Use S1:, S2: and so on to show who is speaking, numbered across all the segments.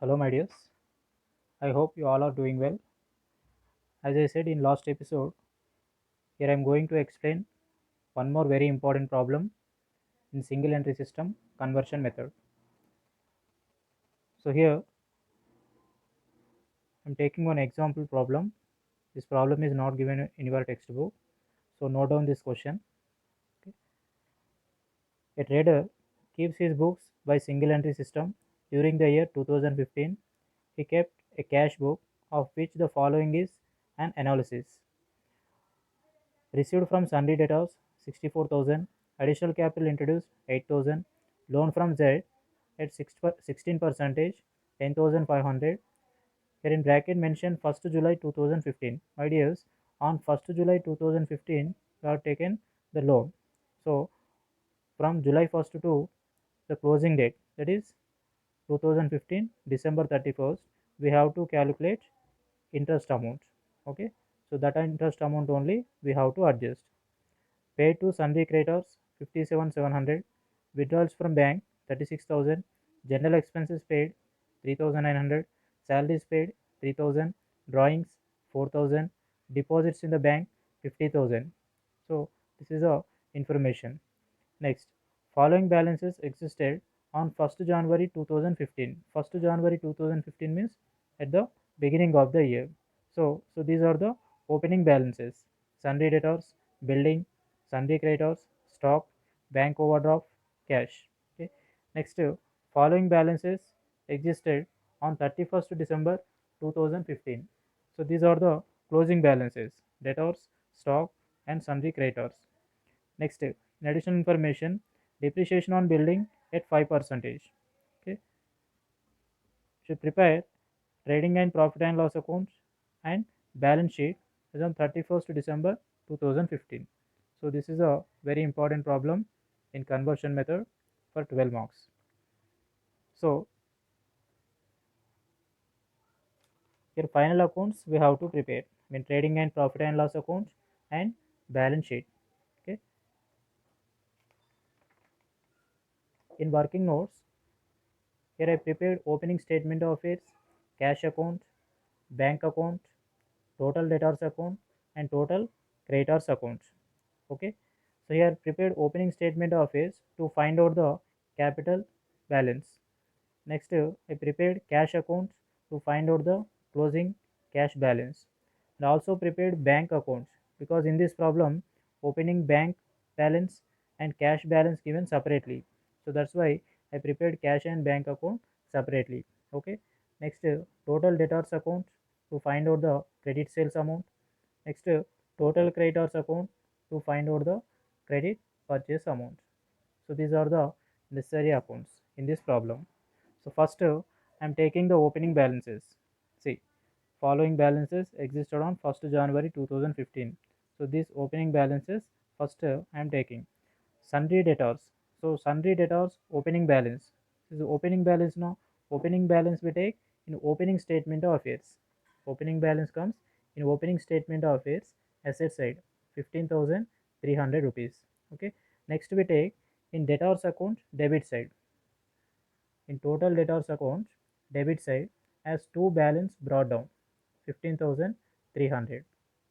S1: Hello, my dears. I hope you all are doing well. As I said in last episode, here I am going to explain one more very important problem in single entry system conversion method. So here I am taking one example problem. This problem is not given in your textbook. So note down this question. Okay. A trader keeps his books by single entry system. During the year 2015, he kept a cash book of which the following is an analysis. Received from sundry debtors 64,000, additional capital introduced 8,000, loan from Z at 16 percentage 10,500. Here in bracket mention 1st July 2015. My dears, on 1st July 2015 we have taken the loan. So from July 1st to the closing date, that is 2015 December 31st, we have to calculate interest amount. Okay, so that interest amount only we have to adjust. Paid to sundry creditors 57,700, withdrawals from bank 36,000, general expenses paid 3,900, salaries paid 3,000, drawings 4,000, deposits in the bank 50,000. So this is the information. Next, following balances existed on 1st January 2015. 1st January 2015 means at the beginning of the year. So these are the opening balances: sundry debtors, building, sundry creditors, stock, bank overdraft, cash. Okay. Next, following balances existed on 31st December 2015. So these are the closing balances: debtors, stock, and sundry creditors. Next, in additional information, depreciation on building at 5 percentage. Okay, should prepare trading and profit and loss accounts and balance sheet as on 31st December 2015. So this is a very important problem in conversion method for 12 marks. So here final accounts we have to prepare. I mean trading and profit and loss accounts and balance sheet. Okay, in working notes, here I prepared opening statement of its cash account, bank account, total debtors account, and total creditors account. Okay, so here prepared opening statement of its to find out the capital balance. Next, I prepared cash accounts to find out the closing cash balance, and also prepared bank accounts because in this problem opening bank balance and cash balance given separately. So that's why I prepared cash and bank account separately. Okay. Next, total debtors account to find out the credit sales amount. Next, total creditors account to find out the credit purchase amount. So these are the necessary accounts in this problem. So first, I am taking the opening balances. See, following balances existed on 1st January 2015. So these opening balances first I am taking. Sundry debtors. So sundry debtors opening balance. This is opening balance now. Opening balance we take in opening statement of affairs. Opening balance comes in opening statement of affairs asset side 15,300 rupees. Okay. Next we take in debtors account debit side. In total debtors account debit side as two balance brought down 15,300.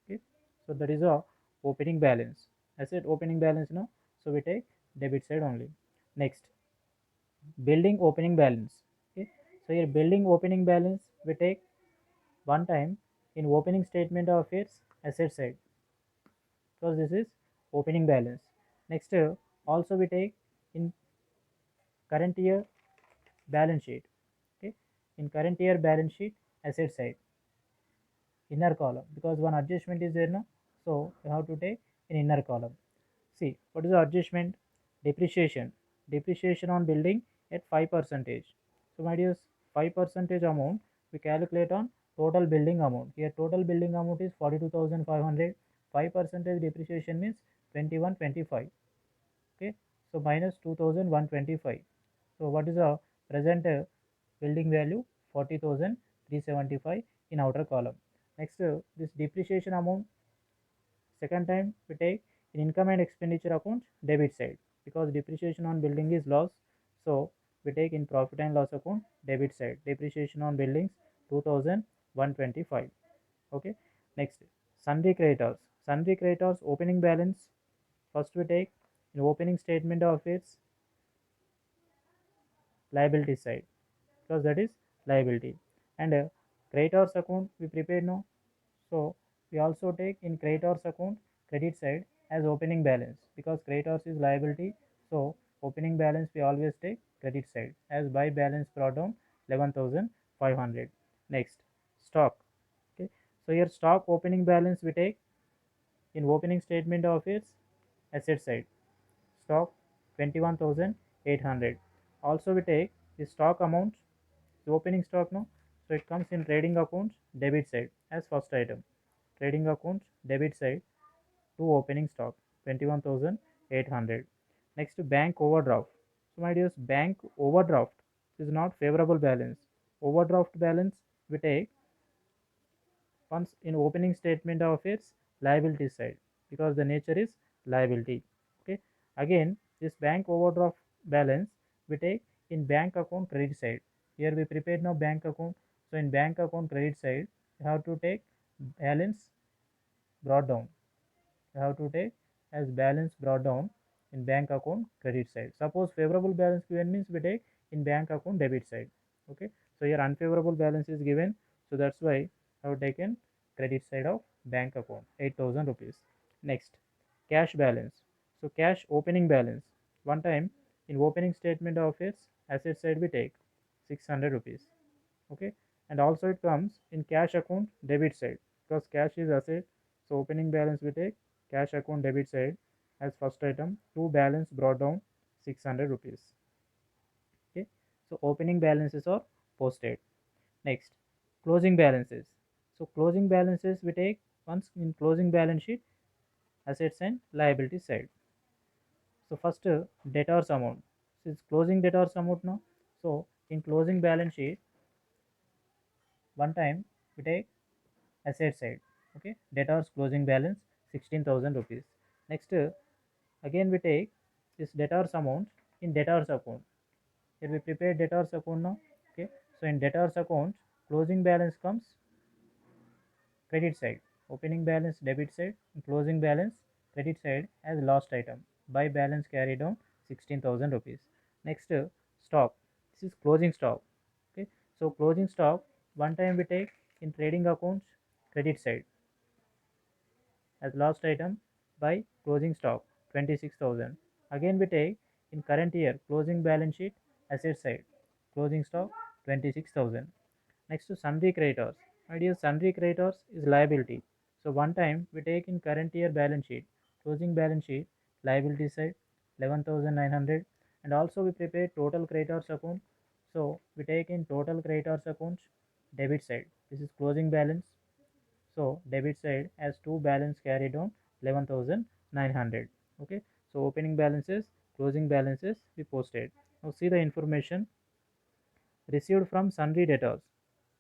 S1: Okay, so that is a opening balance. I said opening balance now, so we take debit side only. Next, building opening balance. Okay, so here building opening balance we take one time in opening statement of its asset side because this is opening balance. Next, also we take in current year balance sheet. Okay, in current year balance sheet asset side inner column because one adjustment is there now, so you have to take an inner column. See what is the adjustment? Depreciation on building at 5 percentage. So my dears, 5 percentage amount we calculate on total building amount. Here total building amount is 42,500. 5 percentage depreciation means 2125. Okay, so minus 2,125. So what is the present building value? 40,375 in outer column. Next, this depreciation amount second time we take in income and expenditure account debit side because depreciation on building is loss. So we take in profit and loss account debit side. Depreciation on buildings 2125. Okay. Next, sundry creditors. Sundry creditors opening balance. First we take in opening statement of its liability side, because that is liability. And creditors account we prepared now, so we also take in creditors account credit side as opening balance, because creditors is liability. So opening balance we always take credit side as by balance brought down 11,500. Next, stock. Okay, so here stock opening balance we take in opening statement of its asset side. Stock 21,800. Also we take the stock amount, the opening stock now, so it comes in trading accounts debit side as first item. Trading accounts debit side to opening stock 21,800. Next, bank overdraft. So my dears, bank overdraft is not favorable balance. Overdraft balance we take once in opening statement of its liability side, because the nature is liability. Okay, again this bank overdraft balance we take in bank account credit side. Here we prepared now bank account, so in bank account credit side you have to take balance brought down. You have to take as balance brought down in bank account credit side. Suppose favorable balance given means we take in bank account debit side. Okay, so here unfavorable balance is given, so that's why I have taken credit side of bank account 8,000 rupees. Next, cash balance. So cash opening balance, one time in opening statement of its asset side we take 600 rupees. Okay, and also it comes in cash account debit side, because cash is asset, so opening balance we take cash account debit side as first item to balance brought down 600 rupees. Okay, so opening balances are posted. Next, closing balances. So closing balances we take once in closing balance sheet assets and liability side. So first debtors amount, since closing debtors amount now, so in closing balance sheet one time we take asset side. Okay, debtors closing balance 16,000 rupees. Next, again we take this debtors amount in debtors account. Here we prepare debtors account now. Okay, so in debtors account closing balance comes credit side, opening balance debit side, and closing balance credit side as last item by balance carried down 16,000 rupees. Next, stock. This is closing stock. Okay, so closing stock one time we take in trading accounts credit side as last item by closing stock 26,000. Again we take in current year closing balance sheet asset side closing stock 26,000. Next, to sundry creditors. My dear, sundry creditors is liability. So one time we take in current year balance sheet closing balance sheet liability side 11,900, and also we prepare total creditors account. So we take in total creditors accounts debit side. This is closing balance, so debit side has two balance carried on 11,900. Okay, so opening balances, closing balances we posted. Now see the information received from sundry debtors.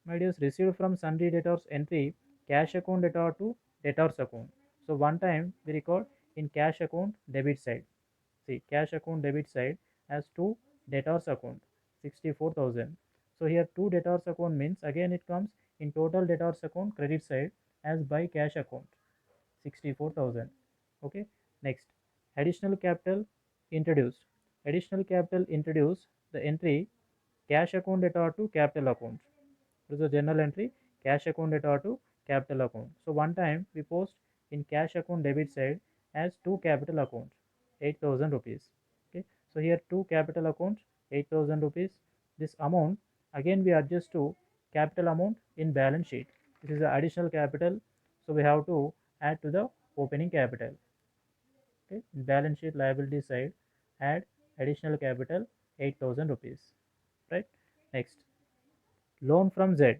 S1: My dears, received from sundry debtors entry cash account debtor to debtors account. So one time we record in cash account debit side. See, cash account debit side has two debtors account 64,000. So here two debtors account means again it comes in total debtors account credit side as by cash account 64,000. Okay, next, additional capital introduced. Additional capital introduced the entry cash account debtor to capital account. This is a general entry cash account debtor to capital account. So one time we post in cash account debit side as two capital accounts 8,000 rupees. Okay, so here two capital accounts 8,000 rupees. This amount again we adjust to capital amount in balance sheet. This is the additional capital, so we have to add to the opening capital. Okay, in balance sheet liability side add additional capital 8,000 rupees, right? Next, loan from Z.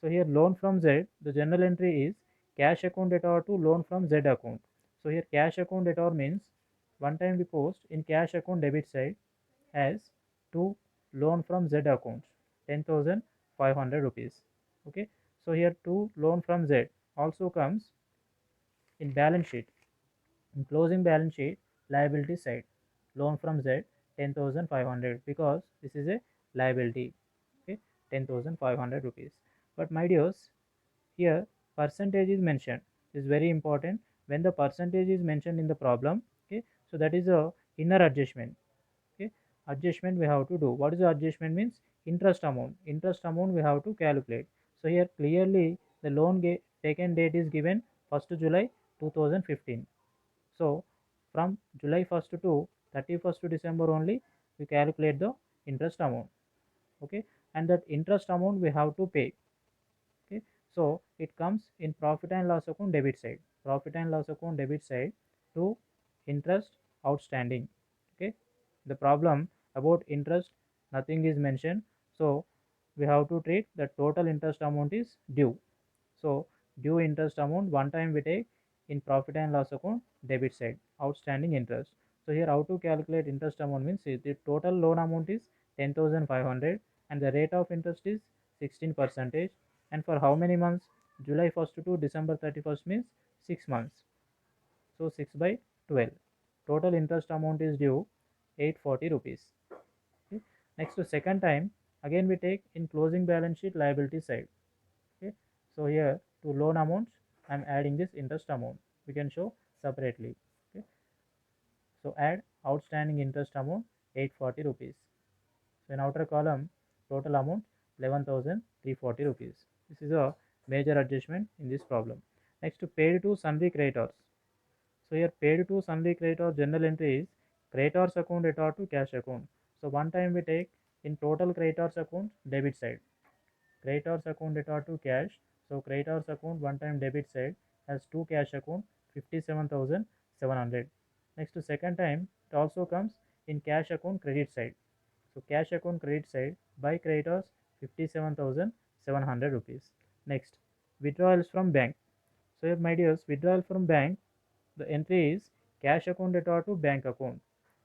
S1: So here loan from Z, the general entry is cash account debtor to loan from Z account. So here cash account debtor means one time we post in cash account debit side as to loan from Z account 10,500 rupees. Okay, so here to loan from Z also comes in balance sheet, in closing balance sheet liability side loan from Z 10,500 because this is a liability. Okay, 10,500 rupees. But my dears, here percentage is mentioned. This is very important. When the percentage is mentioned in the problem, okay, so that is a inner adjustment. Okay, adjustment we have to do. What is the adjustment means? Interest amount we have to calculate. So here clearly the taken date is given 1st July 2015. So from July 1st to 31st December only we calculate the interest amount. Okay, and that interest amount we have to pay. Okay, so it comes in profit and loss account debit side. Profit and loss account debit side to interest outstanding. Okay, the problem about interest nothing is mentioned, so we have to treat the total interest amount is due. So due interest amount one time we take in profit and loss account debit side outstanding interest. So here how to calculate interest amount means the total loan amount is 10,500 and the rate of interest is 16%, and for how many months? July 1st to December 31st means 6 months. So 6 by 12. Total interest amount is due 840 rupees. Okay. Next to second time again we take in closing balance sheet liability side. Okay, so here to loan amounts I am adding this interest amount, we can show separately. Okay, so add outstanding interest amount 840 rupees. So in outer column total amount 11,340 rupees. This is a major adjustment in this problem. Next to paid to sundry creditors. So here paid to sundry creditor general entry is creditors account debtor to cash account. So one time we take in total creditors account debit side. Creditors account debtor to cash. So creditors account one time debit side has two cash account 57,700. Next to second time it also comes in cash account credit side. So cash account credit side by creditors 57,700 rupees. Next withdrawals from bank. So here my dears, withdrawal from bank, the entry is cash account debtor to bank account.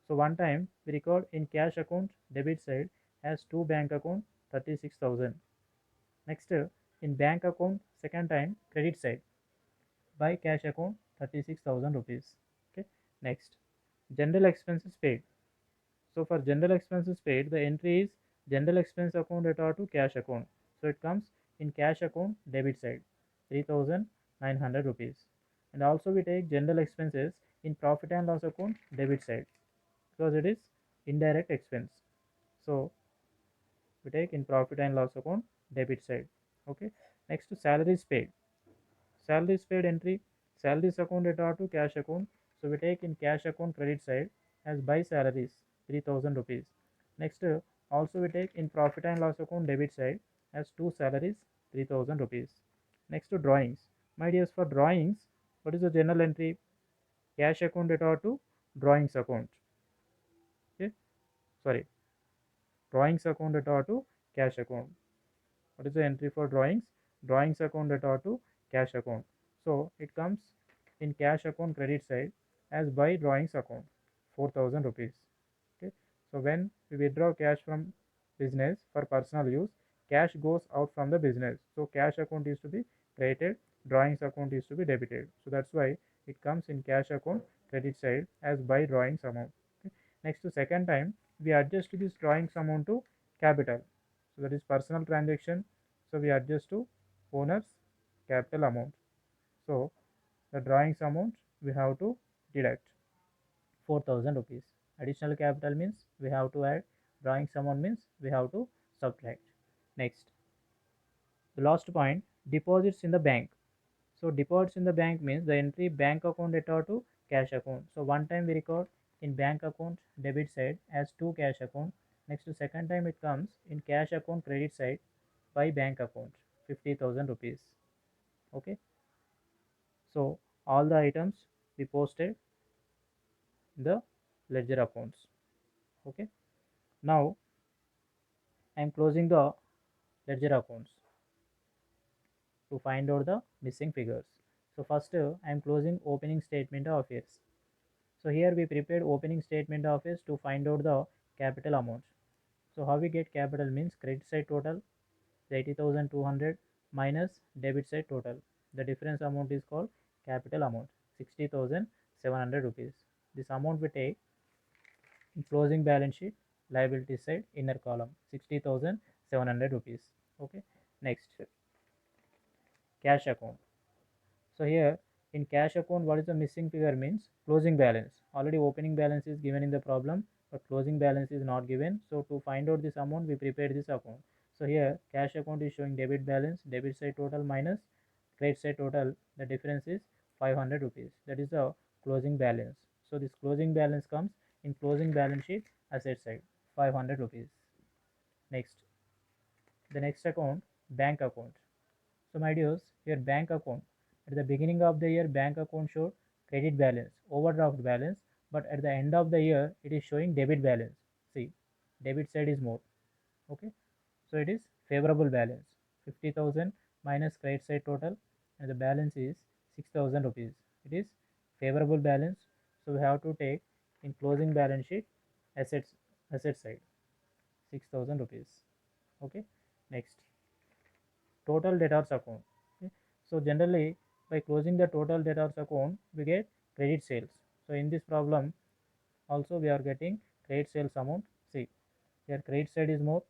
S1: So one time we record in cash account debit side has two bank account 36,000. Next in bank account second time credit side by cash account 36,000 rupees. Okay. Next general expenses paid. So for general expenses paid the entry is general expense account debtor to cash account. So it comes in cash account debit side 3,900 rupees. And also we take general expenses in profit and loss account debit side because it is indirect expense. So we take in profit and loss account debit side. Okay. Next to salaries paid. Salaries paid entry, salaries account debtor to cash account. So we take in cash account credit side as buy salaries 3,000 rupees. Next also we take in profit and loss account debit side as two salaries 3,000 rupees. Next to drawings. My dears, for drawings, what is the general entry? Cash account debtor to drawings account. Okay, sorry, drawings account debtor to cash account. What is the entry for drawings? Drawings account debtor to cash account. So it comes in cash account credit side as by drawings account 4,000 rupees. Okay, so when we withdraw cash from business for personal use, cash goes out from the business. So cash account is to be credited, drawings account is to be debited. So that's why it comes in cash account credit side as by drawings amount. Okay. Next to second time we adjust this drawings amount to capital. So that is personal transaction. So we adjust to owner's capital amount. So the drawings amount we have to deduct 4,000 rupees. Additional capital means we have to add, drawings amount means we have to subtract. Next, the last point, deposits in the bank. So deposits in the bank means the entry bank account debtor to cash account. So one time we record in bank account debit side as two cash account. Next to second time it comes in cash account credit side by bank account 50,000 rupees. Okay. So all the items we posted in the ledger accounts. Okay. Now I am closing the ledger accounts to find out the missing figures. So first I am closing opening statement of affairs. So here we prepared opening statement of affairs to find out the capital amounts. So how we get capital means credit side total 80,200 minus debit side total. The difference amount is called capital amount 60,700 rupees. This amount we take in closing balance sheet liability side inner column 60,700 rupees. Okay, next cash account. So here in cash account, what is the missing figure means closing balance. Already opening balance is given in the problem, but closing balance is not given. So to find out this amount, we prepared this account. So here cash account is showing debit balance, debit side total minus credit side total. The difference is 500 rupees. That is the closing balance. So this closing balance comes in closing balance sheet asset side 500 rupees. Next, the next account bank account. So my dears, your bank account at the beginning of the year bank account showed credit balance, overdraft balance, but at the end of the year it is showing debit balance. See, debit side is more. Okay, so it is favorable balance 50,000 minus credit side total, and the balance is 6,000 rupees. It is favorable balance, so we have to take in closing balance sheet assets asset side 6,000 rupees. Okay, next total debtors account. Okay. So generally by closing the total debtors account we get credit sales. So in this problem also we are getting credit sales amount. See, here credit side is more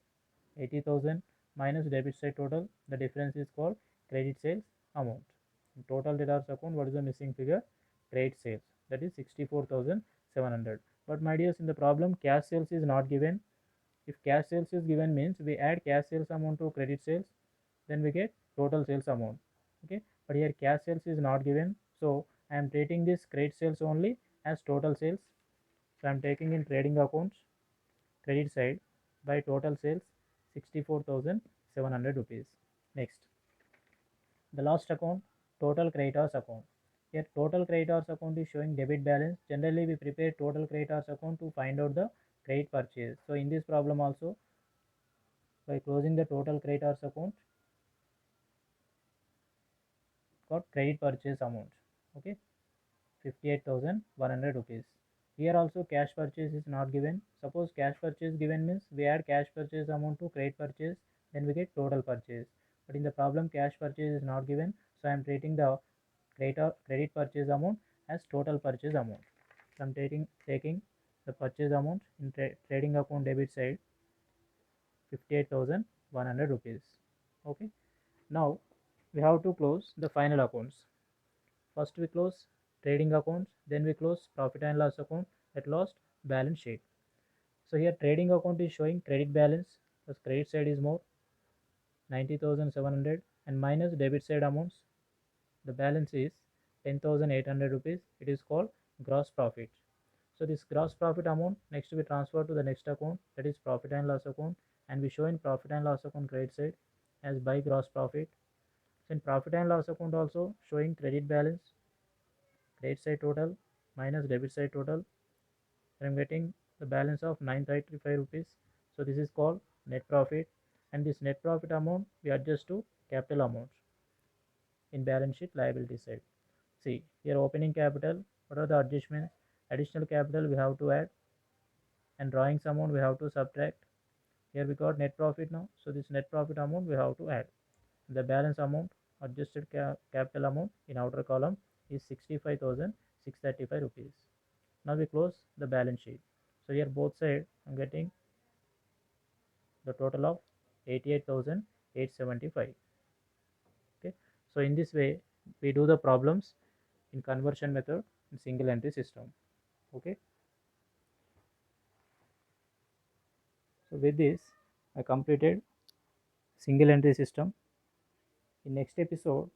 S1: 80,000 minus debit side total, the difference is called credit sales amount. In total debtors account, what is the missing figure? Credit sales, that is 64,700. But my dears, in the problem cash sales is not given. If cash sales is given means we add cash sales amount to credit sales, then we get total sales amount. Okay, but here cash sales is not given, so I am treating this credit sales only as total sales. So I am taking in trading accounts credit side by total sales 64,700 rupees. Next, the last account total creditors account. Here total creditors account is showing debit balance. Generally we prepare total creditors account to find out the credit purchase. So in this problem also by closing the total creditors account got credit purchase amount. Okay, 58,100 rupees. Here also cash purchase is not given. Suppose cash purchase given means we add cash purchase amount to credit purchase, then we get total purchase. But in the problem cash purchase is not given, so I am treating the credit purchase amount as total purchase amount. So I am taking the purchase amount in trading account debit side 58,100 rupees. Okay. Now we have to close the final accounts. First we close trading accounts, then we close profit and loss account at last balance sheet. So here trading account is showing credit balance, because credit side is more 90,700 and minus debit side amounts. The balance is 10,800 rupees. It is called gross profit. So this gross profit amount next we transfer to the next account, that is profit and loss account, and we show in profit and loss account credit side as by gross profit. So in profit and loss account also showing credit balance, credit side total minus debit side total. I am getting the balance of 935 rupees. So this is called net profit, and this net profit amount we adjust to capital amount in balance sheet liability side. See here opening capital, what are the adjustments? Additional capital we have to add, and drawings amount we have to subtract. Here we got net profit now, so this net profit amount we have to add. The balance amount adjusted capital amount in outer column is 65,635 rupees. Now we close the balance sheet. So here both sides I'm getting the total of 88,875. Okay, so in this way we do the problems in conversion method in single entry system. Okay, so with this I completed single entry system. In next episode